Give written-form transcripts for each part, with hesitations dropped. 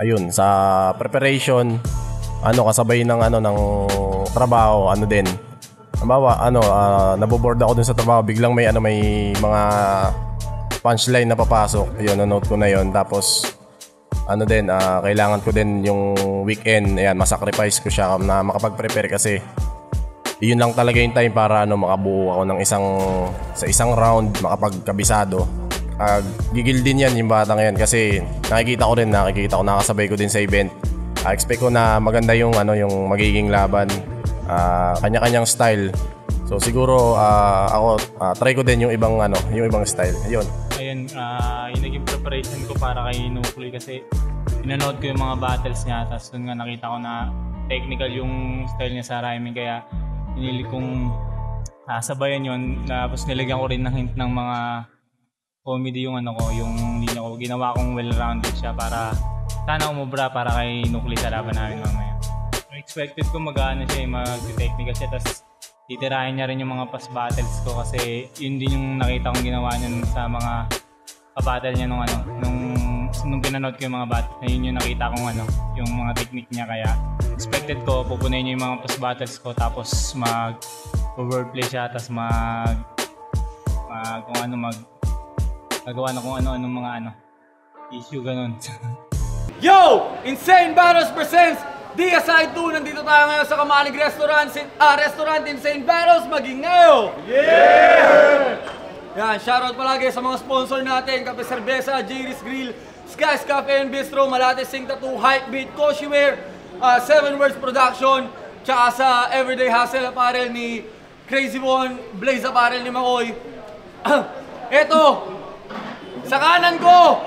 ayun, sa preparation, kasabay ng ng trabaho, din. Halimbawa, naboboard ako dun sa trabaho, biglang may mga punchline na papasok. Ayun, na-note ko na yon. Tapos kailangan ko din yung weekend, ayan, masacrifice ko siya na makapag-prepare kasi yun lang talaga yung time para makabuo ako ng isang round, makapagkabisado. Gigil din yan yung batang yan kasi nakikita ko nakasabay ko din sa event. Expect ko na maganda yung yung magiging laban, kanya-kanyang style. So siguro ako try ko din yung ibang style. Ayun. Ayun, yung naging preparation ko para kay Nuclei kasi pinanood ko yung mga battles niya, tapos doon nga nakita ko na technical yung style niya sa rhyming, kaya pinili kong sabayan yun. Tapos nilagyan ko rin ng hint ng mga comedy yung yung linya ko. Ginawa kong well-rounded siya para sana umubra para kay Nuclei sa laban namin mamaya. Expected ko mag-technical siya, tapos titirahin niya rin yung mga past battles ko kasi yun din yung nakita kong ginawa niya sa mga battle niya nung pinanood ko yung mga battle na yun yung nakita kong yung mga technique niya, kaya expected ko pupunayin niya yung mga past battles ko tapos mag-wordplay siya, tapos gagawa na kung ano-anong mga issue ganun. Yo! Insane Battles presents DSI 2. Nandito tayo ngayon sa Kamalig Restaurant, Insane Battles, Magingayo! Yeah! Yan, shoutout palagi sa mga sponsor natin, Kape Cerveza, JD's Grill, Skies Cafe and Bistro, Malate Sing Tattoo, Hypebeat, Koshiwear, 7 Words Production, tsaka sa Everyday Hustle Apparel ni Crazy Bon, Blaze Apparel ni Makoy. Eto, sa kanan ko,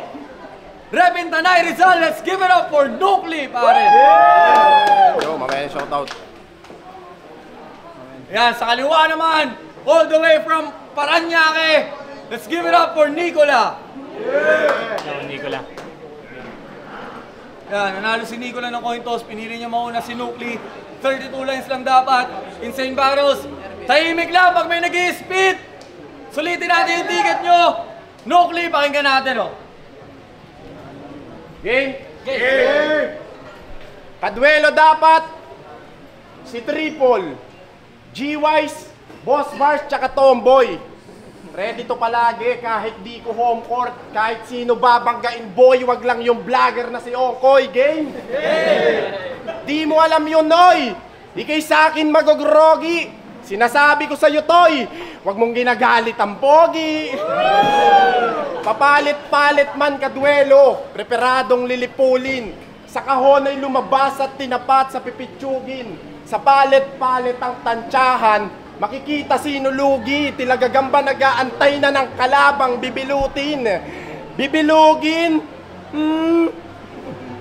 Repin Tanay Rizal, let's give it up for Nuclei, pare! Yeah! Yo, mamaya shoutout. Yan, sa kaliwa naman, all the way from Paranaque, let's give it up for Nicola! Yeah! Yo, Nicola. Yan, nanalo si Nicola ng coin toss, pinili niya mauna si Nuclei. 32 lines lang dapat. Insane Battles, tahimik lang pag may nag-i-spit. Sulitin natin yung ticket nyo. Nuclei, pakinggan natin, Game? Game! Kaduelo dapat si Triple, G-Wise, Boss Mars, tsaka Tomboy. Ready to palagi kahit di ko home court, kahit sino babanggain boy, wag lang yung vlogger na si Okoy. Game? Game! Di mo alam yun, Noy. Ikay sa akin magogrogi. Sinasabi ko sa'yo, Toy, wag mong ginagalit ang pogi. Papalit-palit man kaduelo, preparadong lilipulin. Sa kahon ay lumabas at tinapat sa pipitsugin. Sa palit-palit ang tansyahan, makikita sino lugi. Tila gagamba nag-aantay na ng kalabang bibilutin. Bibilugin?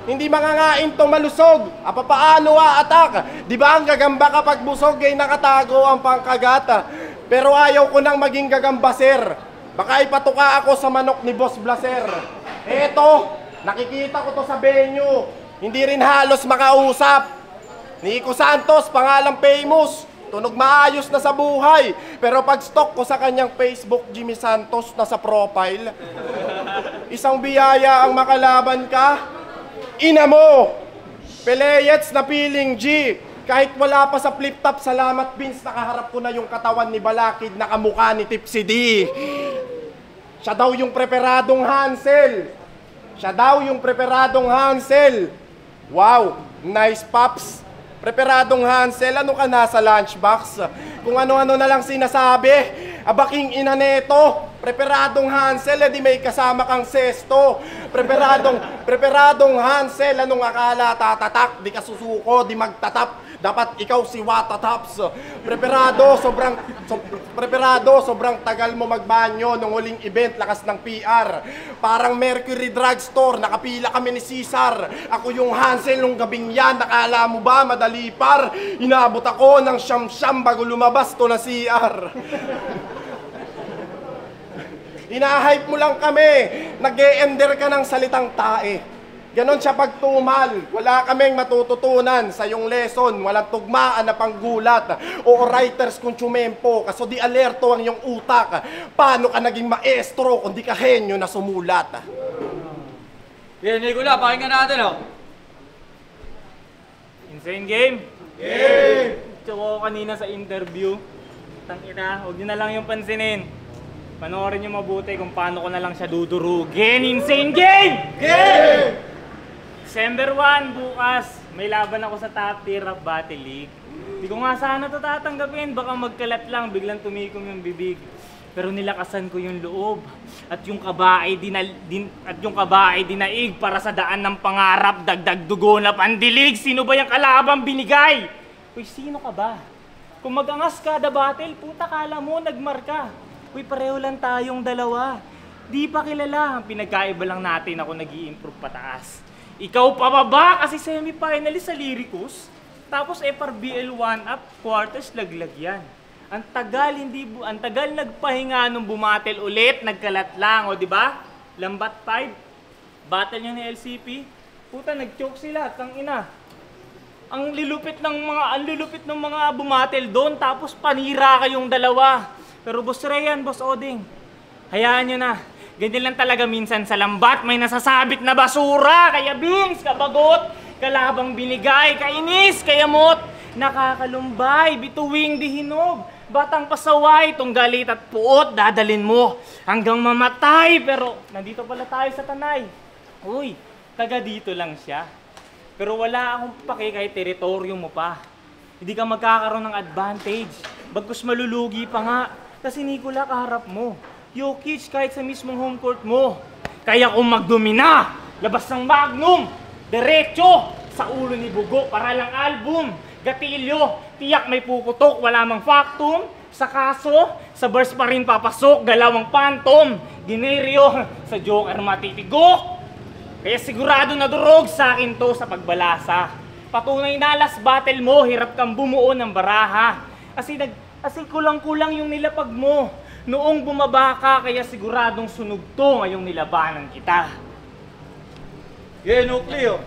Hindi mangangain to malusog. Paano atak? Di ba ang gagamba kapag busog ay nakatago ang pangkagata? Pero ayaw ko nang maging gagamba, sir. Baka ipatuka ako sa manok ni Boss Blaser. Eto, nakikita ko to sa venue. Hindi rin halos makausap. Nico Santos, pangalang famous. Tunog maayos na sa buhay. Pero pag stalk ko sa kanyang Facebook, Jimmy Santos na sa profile. Isang biyaya ang makalaban ka. Ina mo! Peleyets na piling G. Kahit wala pa sa flip-top, salamat Vince, nakaharap ko na yung katawan ni Balakid na kamukha ni Tipsy D. Siya daw yung preparadong Hansel. Siya daw yung preparadong Hansel. Wow, nice pops. Preparadong Hansel, ano ka na sa lunchbox? Kung ano-ano na lang sinasabi. Abaking ina neto. Preparadong Hansel, edi may kasama kang sesto. Preparadong Hansel, anong akala tatatak? Di ka susuko, di magtatap. Dapat ikaw si Watataps. Preparado, sobrang tagal mo magbanyo nung huling event, lakas ng PR. Parang Mercury Drugstore, nakapila kami ni Cesar. Ako yung Hansel nung gabing yan, nakala mo ba madali par? Inabot ako ng siyam-siyam bago lumabas to na CR. Ina-hype mo lang kami, nag-e-ender ka ng salitang tae. Ganon siya pagtumal, wala kaming matututunan sa iyong lesson, walang tugmaan na panggulat. O writers kung tsumempo, kaso di alerto ang iyong utak. Paano ka naging maestro kung di ka henyo na sumulat? Yan, Nicola, pakinggan natin, Insane game? Game! Tsaka ko kanina sa interview. Tangina, huwag nyo na lang yung pansinin. Panoorin nyo mabuti kung paano ko na lang siya dudurugin. Insane game! Game! December 1, bukas, may laban ako sa top tier Rap Battle League. Di ko nga sana ito tatanggapin, baka magkalat lang, biglang tumikom yung bibig. Pero nilakasan ko yung loob at yung kabae dinaig para sa daan ng pangarap, dagdag dugo na pandilig. Sino ba yung kalabang binigay? Uy, sino ka ba? Kung mag-angas kada battle, puta kala mo nagmarka. Uy, pareho lang tayong dalawa. Di pa kilala, ang pinagkaiba lang natin ako nag-i-improve pataas. Ikaw pababa kasi semi-finalist sa Lyricus. Tapos FRBL 1-up, quarters laglag yan. Ang tagal nagpahinga nung bumatel ulit, nagkalat lang, o di ba? Lambat 5, battle niya ni LCP. Puta, nag-choke sila, tangina. Ang lulupit ng mga bumatel doon, tapos panira kayong dalawa. Pero Boss Rayan, Boss Oding, hayaan nyo na. Ganyan lang talaga minsan sa lambat, may nasasabit na basura. Kaya Bings, kabagot, kalabang binigay, kainis, kayamot, nakakalumbay, bituwing di hinog. Batang pasaway, itong galit at puot, dadalin mo hanggang mamatay. Pero nandito pala tayo sa Tanay. Uy, taga dito lang siya. Pero wala akong pake kahit teritoryo mo pa. Hindi ka magkakaroon ng advantage. Bagkus malulugi pa nga. Kasi Nicola kaharap mo. Jokic kahit sa mismong home court mo. Kaya kung magdomina, labas ng Magnum, diretso sa ulo ni Bugo para lang album. Gatilyo, tiyak may puputok, wala mang factum. Sa kaso, sa verse pa rin papasok, galawang phantom. Gineryo, sa Joker matitigok. Kaya sigurado na durog sa akin to sa pagbalasa. Patunay na last battle mo, hirap kang bumuo ng baraha. Kasi kulang-kulang yung nilapag mo. Noong bumaba ka, kaya siguradong sunog to ngayong nilabanan kita. Yeah, Nucleo.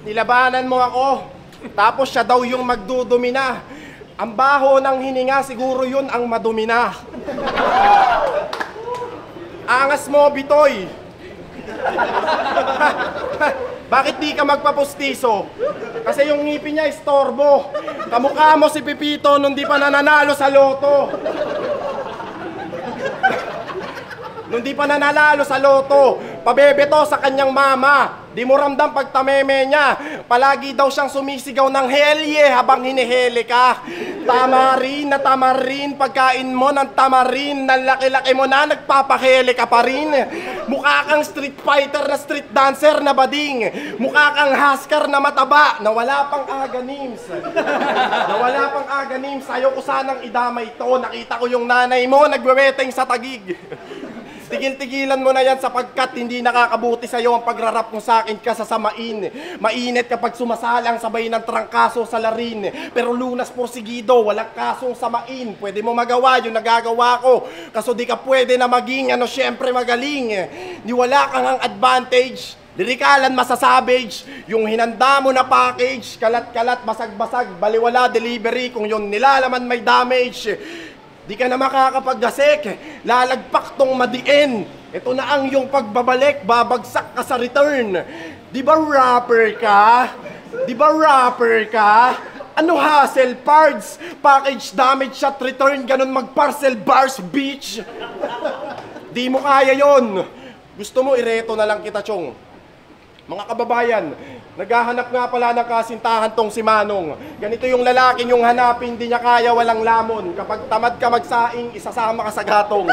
Nilabanan mo ako. Tapos siya daw yung magdudumina. Ang baho ng hininga, siguro yun ang madumina. Angas mo, Bitoy. Bakit di ka magpapustiso? Kasi yung ngipin niya istorbo. Kamukha mo si Pipito nung di pa nananalo sa loto. Nung di pa nananalo sa loto, pabebeto sa kanyang mama. Di mo ramdam pag tameme niya. Palagi daw siyang sumisigaw ng helye habang hinihele ka. Tamarin na tamarin, pagkain mo ng tamarin. Nang laki-laki mo na, nagpapahele ka pa rin. Mukha kang street fighter na street dancer na bading. Mukha kang husker na mataba na wala pang aganims. Ayaw ko sanang idamay to. Nakita ko yung nanay mo nagweweteng sa tagig. Tigil-tigilan mo na yan sapagkat hindi nakakabuti sa'yo ang pagrarap mo sa akin kasasamain. Mainit kapag sumasalang sabay ng trangkaso sa larin. Pero lunas porsigido, walang kasong samain. Pwede mo magawa yung nagagawa ko. Kaso di ka pwede na maging syempre magaling. Di wala kang ang advantage. Lirikalan masasabage, yung hinanda mo na package. Kalat-kalat, basag-basag, baliwala delivery. Kung yung nilalaman may damage, di ka na makakapaggasik, lalagpak tong madiin. Ito na ang iyong pagbabalik, babagsak ka sa return. Di ba rapper ka? Ano hassle parts? Package damage shot return, ganun mag-parcel bars, bitch. Di mo kaya yon. Gusto mo ireto na lang kita, Chong. Mga kababayan, naghahanap nga pala ng kasintahan tong si Manong. Ganito yung lalaking yung hanapin, di niya kaya, walang lamon. Kapag tamad ka magsaing, isasama ka sa gatong.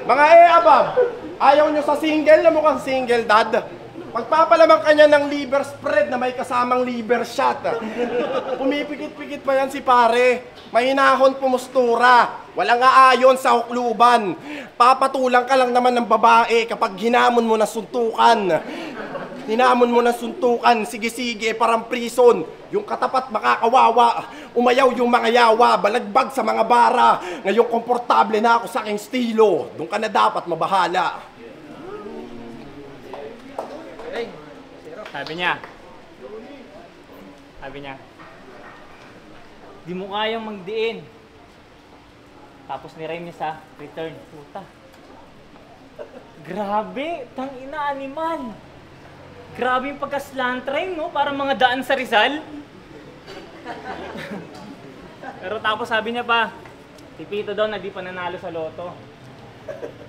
Mga abab, ayaw nyo sa single na mukhang single dad. Pagpapalamang kanya ng liver spread na may kasamang liver shot. Pumipikit-pikit pa yan si pare. Mahinahon pumustura. Walang aayon sa hukluban. Papatulang ka lang naman ng babae kapag hinamon mo na suntukan. Sige-sige, parang prison. Yung katapat makakawawa. Umayaw yung mga yawa, balagbag sa mga bara. Ngayon komportable na ako sa aking estilo. Doon ka na dapat mabahala. Sabi niya, di mo kayang magdiin. Tapos nirime niya sa return. Puta. Grabe, tangina animal. Grabe yung pagka-slant train, no? Parang mga daan sa Rizal. Pero tapos sabi niya pa, si Pito daw na di pa nanalo sa loto.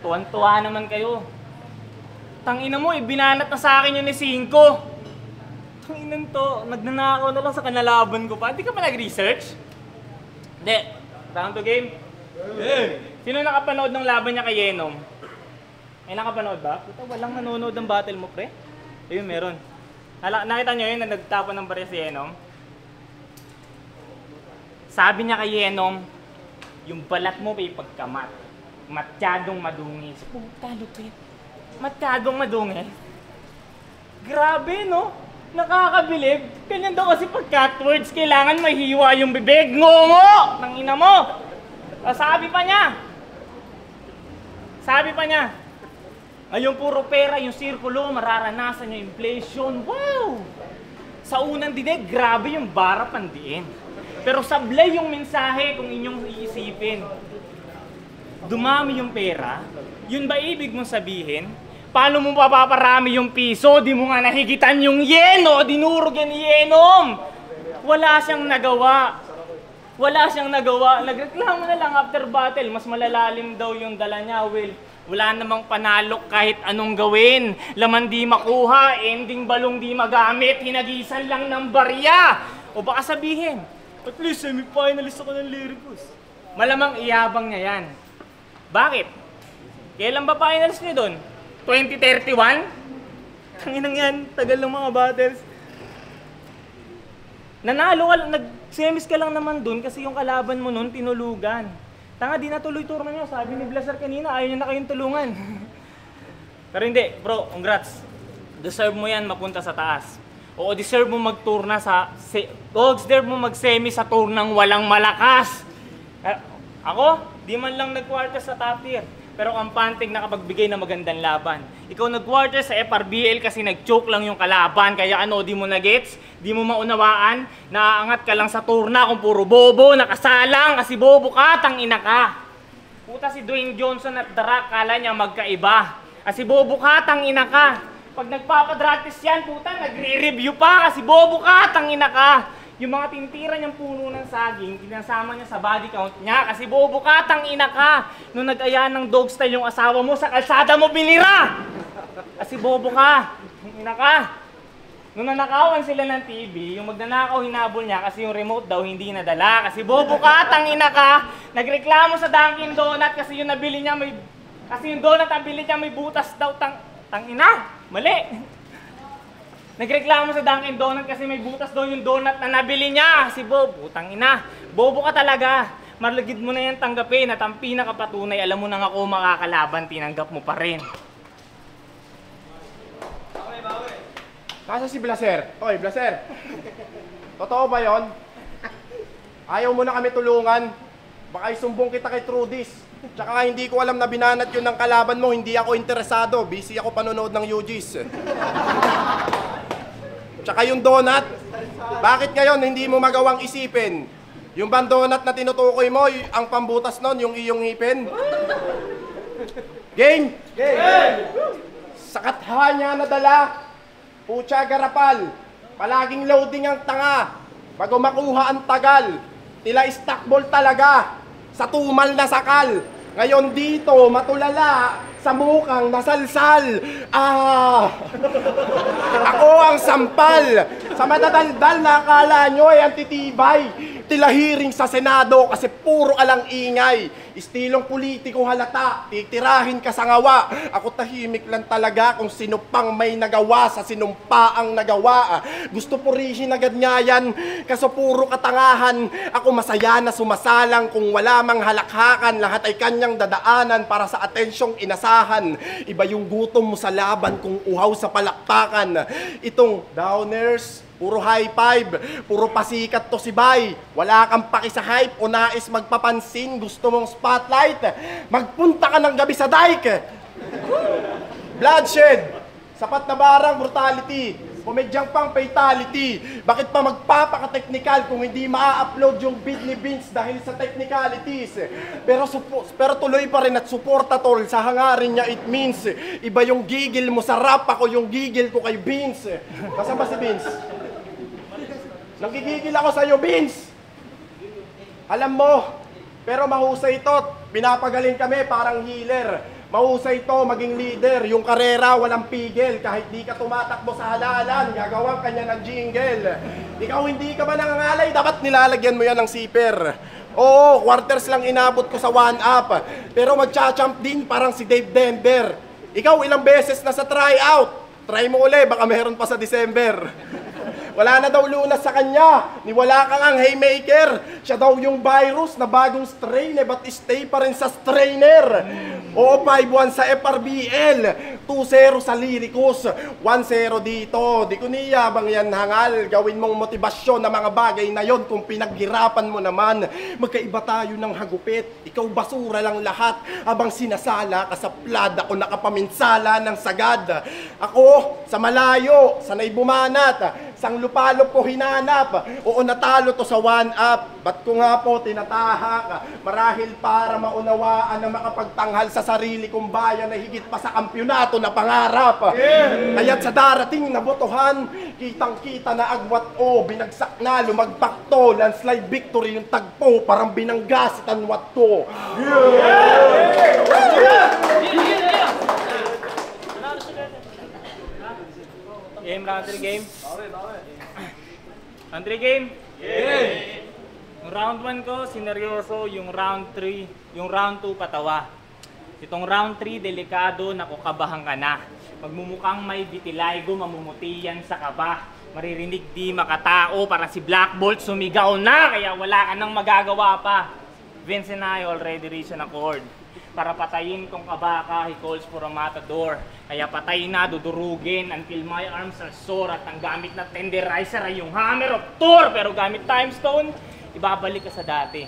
Tuwan-tuwa naman kayo. Tangina mo, binanat na sa akin yun ni 5. Tanginan to, nagnanakaw na lang sa kanalaban ko pa. Hindi ka pa nag-research? Hindi. Round to game? Sino nakapanood ng laban niya kay Yenom? May nakapanood ba? Puta, walang nanonood ng battle mo, pre. Ayun, meron. Nakita nyo yun na nagtapon ng barya si Yenom? Sabi niya kay Yenom, yung balat mo may pagkamat. Matyadong madungis. Puta, lupit. Matyadong madungis. Grabe, no? Nakakabilib. Ganyan daw kasi pag cut words, kailangan mahiwa yung bibig. Ngongo! Nang ina mo! Sabi pa niya, ay yung puro pera, yung sirkulo, mararanasan yung inflation. Wow! Sa unang dinig, grabe yung bara pandiin. Pero sablay yung mensahe kung inyong iisipin. Dumami yung pera, yun ba ibig mong sabihin? Paano mo papaparami yung piso? Di mo nga nahigitan yung yeno, dinurog yan ni Yenom. Wala siyang nagawa. Nagreklamo na lang after battle, mas malalalim daw yung dala niya, Will. Wala namang panalo kahit anong gawin. Laman di makuha, ending balong di magamit, hinagisan lang ng barya. O baka sabihin, at least semi-finalist ako ng Lyricus. Malamang iyabang niya yan. Bakit? Kailan ba finals niyo doon? 2031? Tanginang yan, tagal ng mga battles. Nanalo ka, nag-semis ka lang naman doon kasi yung kalaban mo noon tinulugan. Tanga, di natuloy tournament niyo. Sabi ni Blaser kanina, ayaw niya na kayong tulungan. Pero hindi, bro, congrats. Deserve mo yan mapunta sa taas. Oo, deserve mo mag-tourna deserve mo mag-semi sa turnang walang malakas. Ako, di man lang nag-quarter sa top tier. Pero kampantig nakapagbigay na magandang laban. Ikaw nag-quarter sa FRBL kasi nag-choke lang yung kalaban. Kaya ano, di mo na-gets, di mo maunawaan. Naaangat ka lang sa turna kung puro bobo, nakasalang kasi bobo ka, tangina ka. Puta si Dwayne Johnson at The Rock, kala niya magkaiba. Kasi bobo ka, tangina ka. Pag nagpapadratis yan, puta, nagre-review pa kasi bobo ka, tangina ka. Yung mga tintira niyang puno ng saging, kinasama niya sa body count niya kasi bobo ka, tangina ka. Nung nag-aya ng dog style yung asawa mo, sa kalsada mo binira! Kasi bobo ka, tangina ka. Nung nanakawan sila ng TV, yung magnanakaw hinabol niya kasi yung remote daw hindi nadala. Kasi bobo ka, tangina ka. Nagreklamo sa Dunkin Donut kasi yung nabili niya may... Kasi yung donut ang bili niya may butas daw, tangina! Mali! Nagreklamo sa Dunkin Donut kasi may butas daw yung donut na nabili niya. Si Bob, putang ina. Bobo ka talaga. Marlagid mo na yan tanggapin at ang pinakapatunay, alam mo na nga kung makakalaban, tinanggap mo pa rin. Nasa si Blaser? Oy, Blaser. Totoo ba yon? Ayaw mo na kami tulungan. Baka isumbong kita kay Trudis. Tsaka hindi ko alam na binanat yun ng kalaban mo. Hindi ako interesado. Busy ako panonood ng UGs. Tsaka yung donut, bakit ngayon hindi mo magawang isipin? Yung bang donut na tinutukoy mo, ang pambutas nun, yung iyong ngipin? Game! Game! Sa kathanya na dala, putya garapal, palaging loading ang tanga, bago makuha ang tagal, tila stockball talaga, sa tumal na sakal. Ngayon dito, matulala, sa mukhang nasalsal. Ako ang sampal. Sa madadaldal na akala nyo ay antitibay. Tila hearing sa Senado kasi puro alang ingay. Istilong politiko halata, titirahin ka sa ngawa. Ako tahimik lang talaga kung sino pang may nagawa sa sinumpaang nagawa. Gusto purihin agad nga yan, kaso puro katangahan. Ako masaya na sumasalang kung wala mang halakhakan. Lahat ay kanyang dadaanan para sa atensyong inasahan. Iba yung gutom mo sa laban kung uhaw sa palakpakan. Itong downers, puro high five, puro pasikat to si Bay. Wala kang paki sa hype o nais magpapansin, gusto mong spotlight. Magpunta ka ng gabi sa dike. Bloodshed, sapat na barang brutality. Komedyang pang fatality. Bakit pa magpapaka-technical kung hindi maa-upload yung beat ni Vince dahil sa technicalities? Pero tuloy pa rin at suporta tol sa hangarin niya, it means iba yung gigil mo sa rap, ako yung gigil ko kay Vince. Kasama si Vince? Nanggigigil ako sa'yo, Vince! Alam mo, pero mahusay ito. Pinapagaling kami parang healer. Mahusay ito maging leader. Yung karera walang pigil. Kahit di ka tumatakbo sa halalan, gagawan ka niya ng jingle. Ikaw hindi ka ba nangangalay? Dapat nilalagyan mo yan ng zipper. Oo, quarters lang inabot ko sa 1-up. Pero magcha-champ din parang si Dave Denver. Ikaw ilang beses na sa tryout. Try mo uli, baka meron pa sa December. Wala na daw lunas sa kanya. Niwala kang ang haymaker. Siya daw yung virus na bagong strain but stay pa rin sa strainer. Oo, 5-1 sa FRBL. 2-0 sa Lyricus. 1-0 dito. Di ko niyabang yan hangal. Gawin mong motibasyon na mga bagay na yon kung pinaghirapan mo naman. Magkaiba tayo ng hagupit. Ikaw basura lang lahat. Habang sinasala ka sa plad, ako nakapaminsala ng sagad. Ako, sa malayo, sanay bumanat. Sang lupalop ko hinanap. Oo, natalo to sa 1-up. Ba't ko nga po tinatahak? Marahil para maunawaan na makapagtanghal sa sarili kong bayan na higit pa sa kampyonato na pangarap. Kaya't sa darating na botohan, kitang-kita na agwat o binagsak na lumagpak to. Landslide victory yung tagpo, parang binangga si Tanwat to. Game, round 3 game. Round 3 game? Yeah! Yung round 1 ko, sineryoso. Yung round 3, yung round 2, patawa. Itong round 3, delikado, nakukabahan ka na. Magmumukhang may vitiligo, mamumuti yan sa kaba. Maririnig di makatao, para si Black Bolt sumigaw na, kaya wala ka nang magagawa pa. Vince and I already reached an accord. Para patayin kong kabaka, he calls for a matador. Kaya patayin na, dudurugin until my arms are sore. At ang gamit na tenderizer ay yung Hammer of Thor. Pero gamit Time Stone, ibabalik ka sa dati.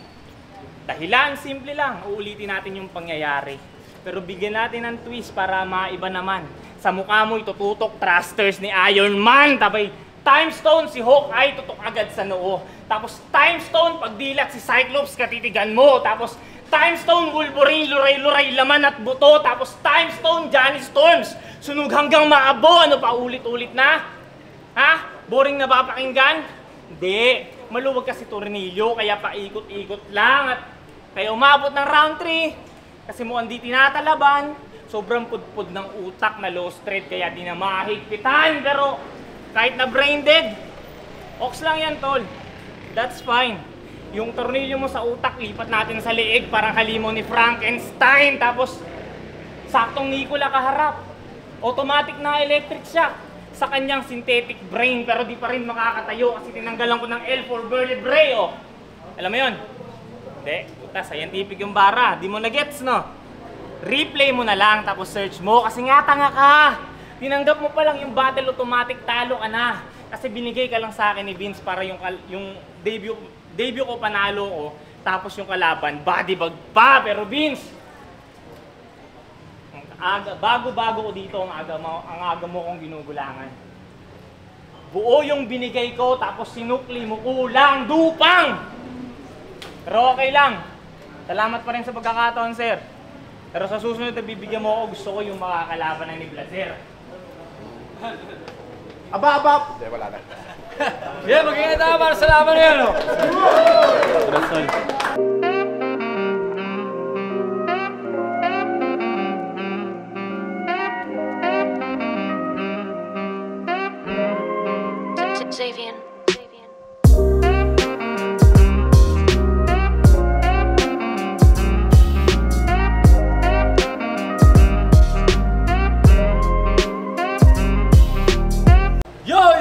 Dahilan, simple lang, uulitin natin yung pangyayari. Pero bigyan natin ng twist para maiba naman. Sa mukha mo itututok thrusters ni Iron Man. Tabay, Time Stone, si Hawkeye tutok agad sa noo. Tapos Time Stone, pagdilat si Cyclops, katitigan mo. Tapos Time Stone, Wolverine, luray-luray, laman at buto. Tapos Time Stone, Johnny Storms, sunog hanggang maabo. Ano pa, ulit-ulit na? Ha? Boring na ba pakinggan? Hindi. Maluwag kasi tornilyo, kaya paikot-ikot lang. At kaya umabot ng round 3. Kasi mukhang di tinatalaban. Sobrang pudpud ng utak na low thread, kaya di na mahigpitan. Pero kahit na brain dead, ox lang yan, tol. That's fine. Yung tornilyo mo sa utak, lipat natin sa leeg, parang halimaw ni Frankenstein. Tapos, saktong Nikola kaharap. Automatic na electric shock sa kanyang synthetic brain. Pero di pa rin makakatayo kasi tinanggalan ko ng L for vertebrae, oh. Alam mo yun? Hindi. Puta, scientific yung bara. Di mo na-gets, no? Replay mo na lang, tapos search mo. Kasi nga, tanga ka. Tinanggap mo pa lang yung battle automatic, talo ka na. Kasi binigay ka lang sa akin ni Vince para yung debut ko panalo ko, tapos yung kalaban, body bag pa. Pero Vince, bago-bago ko dito, ang aga mo kong ginugulangan. Buo yung binigay ko, tapos sinukli mo, kulang, dupang! Pero okay lang. Salamat pa rin sa pagkakataon, sir. Pero sa susunod na bibigyan mo ako, gusto ko yung makakalaban na ni Blazer. Aba! Hindi, wala na. Yeah, mag-ingat tayo para sa laban na yan, no? Xavier.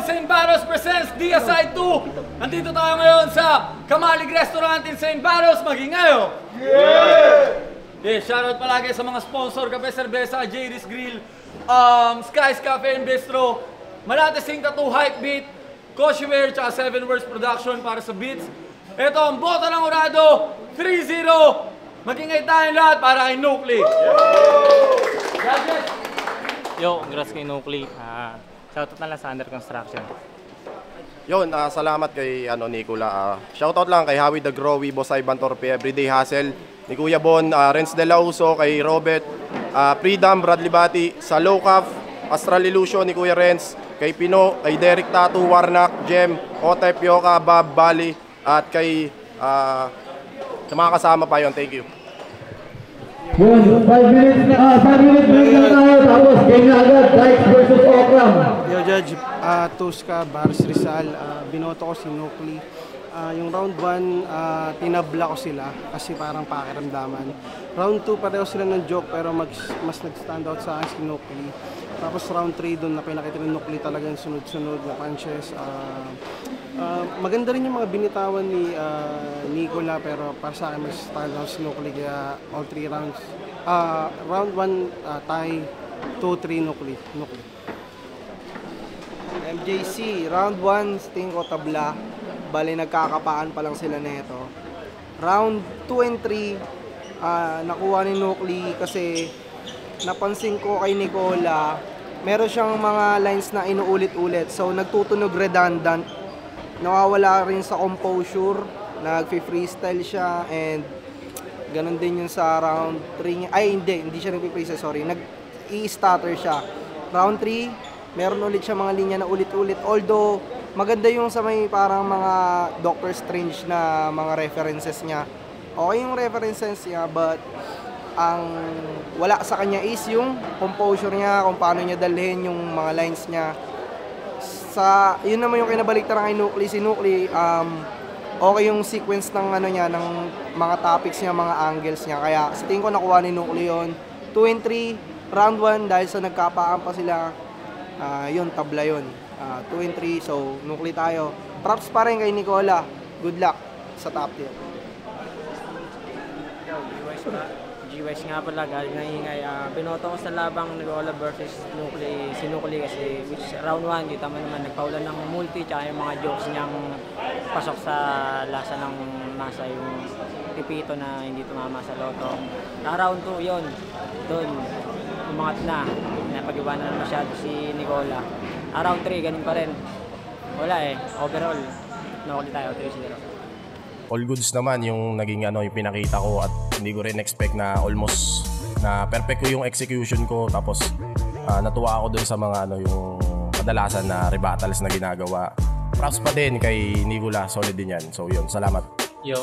Insane Battles presents DSI 2. Nandito tayo ngayon sa Kamalig Restaurant in St. Barros, Magingayo. Shoutout palagi sa mga sponsor, Kape Cerveza, JD's Grill, Sky's Cafe and Bistro, Malate Sing Tattoo, Hype Beat, Koshware, tsaka 7 Words Production para sa beats. Ito ang bota ng Urado, 3-0. Magingay tayong lahat para kay Nuclei. Yo, congrats kay Nuclei. Shoutout na lang sa Under Construction. Yun, salamat kay Nicola. Shoutout lang kay Howie the Growy, Boss Ivan Torpe, Everyday Hustle, ni Kuya Bon, Renz De La Uso, kay Robert, Freedom, Bradley Bati, sa Low Calf, Astral Illusion ni Kuya Renz, kay Pino, kay Derek Tattoo, Warnak, Jem, Otep, Yoka, Bob, Bali, at kay sa mga kasama pa yon. Thank you. Yun, 5 minutes break lang tayo, tapos game na agad, Dykes versus Okram. Yo, Judge, Tuska, Baris Rizal, binoto ko si Nukli. Yung round 1, tinabla ko sila kasi parang pakiramdaman. Round 2, pareho sila ng joke pero mas nag-stand out sa akin si Nukli. Tapos round 3, doon na pinakita ni Nukli talagang sunod-sunod na punches. Maganda rin yung mga binitawan ni Nicola pero para sa akin mas stand out si Nukli kaya all 3 rounds. Round 1, tie, 2-3 Nukli. MJC, round 1, tingin ko tabla. Bali, nagkakapaan pa lang sila nito. Round 2 and 3, nakuha ni Nukli kasi napansin ko kay Nicola, meron siyang mga lines na inuulit-ulit. So, nagtutunog redundant. Nawawala rin sa composure. Nag-freestyle siya and ganun din yung sa round 3 niya. Ay, hindi siya nag-freestyle, sorry. Nag-i-stutter siya. Round 3, meron ulit siya mga linya na ulit-ulit. Although, maganda yung sa may parang mga Doctor Strange na mga references niya. Okay yung references niya, but ang wala sa kanya is yung composure niya, kung paano niya dalhin yung mga lines niya. Yun naman yung kinabaliktaran kay Nukli. Si Nukli, okay yung sequence ng niya, ng mga topics niya, mga angles niya. Kaya sa tingin ko nakuha ni Nukli yun. 2 and 3, round 1, dahil sa nagkapaan pa sila, yun, tabla yun. 2 and 3, so Nukli tayo. Props pa rin kay Nicola. Good luck sa top tier. G-Wise nga pala, galing na ingay. Binoto ko sa labang Nicola versus Nukli, si Nukli kasi which round 1, kita mo naman nagpaulan ng multi tsaka yung mga jokes niyang pasok sa lasa ng masa, yung tipito na hindi tumama sa loto. Round 2 yun, doon umangat na, napag-iwanan na masyado si Nicola. Round 3, ganun pa rin. Wala overall, Nukli tayo, 3-0. All goods naman yung naging yung pinakita ko at hindi ko rin expect na almost na perfect ko yung execution ko, tapos natuwa ako dun sa mga yung kadalasan na rebuttals na ginagawa. Props pa din kay Nicola, solid din yan. So yun, salamat. Yo,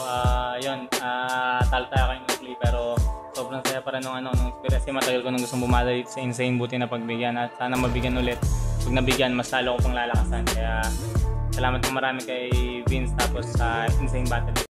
talo tayo kay Nukli pero sobrang saya pa rin nung experience. Matagal ko nung gustong bumada dito sa Insane, buti na pagbigyan at sana mabigyan ulit. Pag nabigyan, mas lalo ko pang lalakasan. Kaya salamat po marami kay Vince tapos sa Insane Battle.